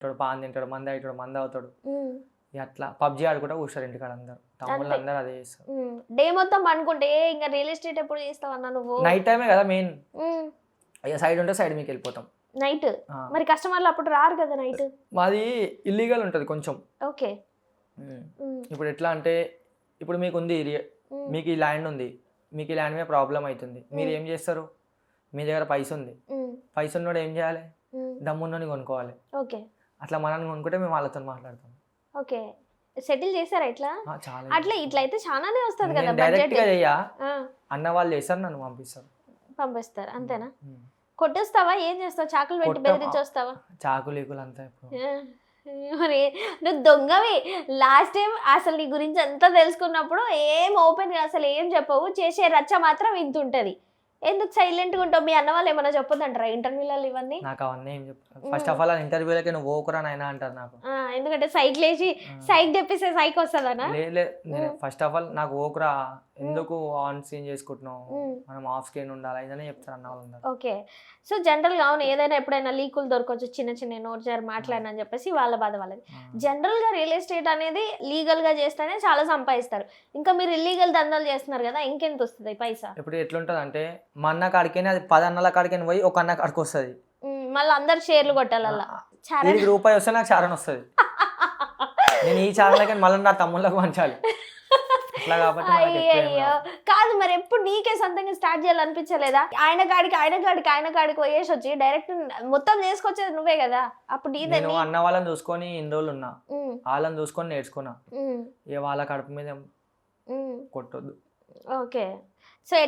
తింటాడు, పాన్ తింటాడు, మంది అవుతాడు, మంది అవుతాడు. ఉమ్. ఇక అట్లా పబ్జీ ఆడుకుంటా కూర్చోరు ఇంటికాడ అందరు. తమ్ముళ్ళు అందరూ అదే చేస్తారు. డే మొత్తం అనుకుంటే ఇంకా రియల్ ఎస్టేట్ ఎప్పుడు చేస్తావన్నా నువ్వు? నైట్ టైమే కదా మెయిన్. ఇక సైడ్ ఉంటే సైడ్ మీకు వెళ్ళిపోతాం నైట్. మరి కస్టమర్లు అప్పుడు రారు కదా నైట్? మాది ఇల్లీగల్ ఉంటుంది కొంచెం. ఓకే. ఇప్పుడు ఎట్లా అంటే ఇప్పుడు మీకు ఉంది మీకు ఈ ల్యాండ్ ఉంది, మీకు ఈ ల్యాండ్ మీద ప్రాబ్లం అవుతుంది, మీరు ఏం చేస్తారు? మీ దగ్గర పైస ఉంది, పైస ఉన్నోడు ఏం చేయాలి? దమ్మున్నోని కొనుక్కోవాలి. ఓకే. అట్లా మనల్ని కొనుక్కుంటే మేము వాళ్ళతో మాట్లాడతాం. ఓకే. సెటిల్ చేశారా ఇట్లా? చాలా అట్లా ఇట్లా అయితే చాలానే వస్తుంది కదా. డైరెక్ట్ గా చెయ్యా, అన్న వాళ్ళు చేస్తారు, నన్ను పంపిస్తారు అంతేనా? కొట్టేస్తావా? ఏం చేస్తావు? చాకులు పెట్టి బెదిరించి వస్తావా? చాకులీకులు అంతా. మరి నువ్వు దొంగవి. లాస్ట్ టైం అసలు నీ గురించి అంతా తెలుసుకున్నప్పుడు ఏం ఓపెన్ అసలు ఏం చెప్పవు, చేసే రచ్చ మాత్రం ఇంత ఉంటది. ఎందుకు సైలెంట్గా ఉంటావు? మీ అన్న వాళ్ళు ఏమైనా చెప్పొద్దంటారా ఇంటర్వ్యూలలో ఇవన్నీ? నాకు అవన్నీ ఏం చెప్తారు. ఫస్ట్ ఆఫ్ ఆల్ ఇంటర్వ్యూలకి నువ్వు ఓకురా నాయనా అంటారు నాకు. ఎందుకంటే సైకిల్ వేసి సైక్ తెప్పిస్తే సైక్ వస్తుందనా? లేదు, ఫస్ట్ ఆఫ్ ఆల్ నాకు ఓకురా, ఎందుకు ఆన్ స్క్రీన్ చేసుకుంటున్నావు, మనం ఆఫ్ స్క్రీన్ ఉండాలి ఇదనే చెప్తారు అన్న వాళ్ళు. ఓకే. సో జనరల్గా అవును, ఏదైనా ఎప్పుడైనా లీకులు దొరకవచ్చు, చిన్న చిన్న నోట్ జారి మాట్లాడినని చెప్పేసి వాళ్ళ బాధ వాళ్ళది. జనరల్గా రియల్ ఎస్టేట్ అనేది లీగల్గా చేస్తేనే చాలా సంపాదిస్తారు. ఇంకా మీరు ఇల్లీగల్ దందాలు చేస్తున్నారు కదా, ఇంకెంత వస్తుంది పైసా? ఇప్పుడు ఎట్లుంటుంది అంటే మా అన్న కాడికైనా అది 10 అన్నల కాడికైనా పోయి ఒక అన్న కాడికి వస్తుంది. మళ్ళీ అందరు షేర్లు కొట్టాలల్లా. రూపాయి వస్తే నాకు చారణ వస్తుంది. నేను ఈ చారణకి మళ్ళీ నా తమ్ముళ్ళకు పంచాలి. అయ్యో కాదు, మరి ఎప్పుడు నీకే సొంతంగా స్టార్ట్ చేయాలనిపించలేదా? ఆయన కాడికి పోయేసి వచ్చి డైరెక్ట్ మొత్తం చేసుకొచ్చేది నువ్వే కదా. అప్పుడు నేను అన్న వాళ్ళని చూసుకొని ఇన్ని రోజులు ఉన్నా, వాళ్ళని చూసుకొని నేర్చుకున్నా. ఇక వాళ్ళ కడుపు మీద కొట్టొద్దు. ఓకే.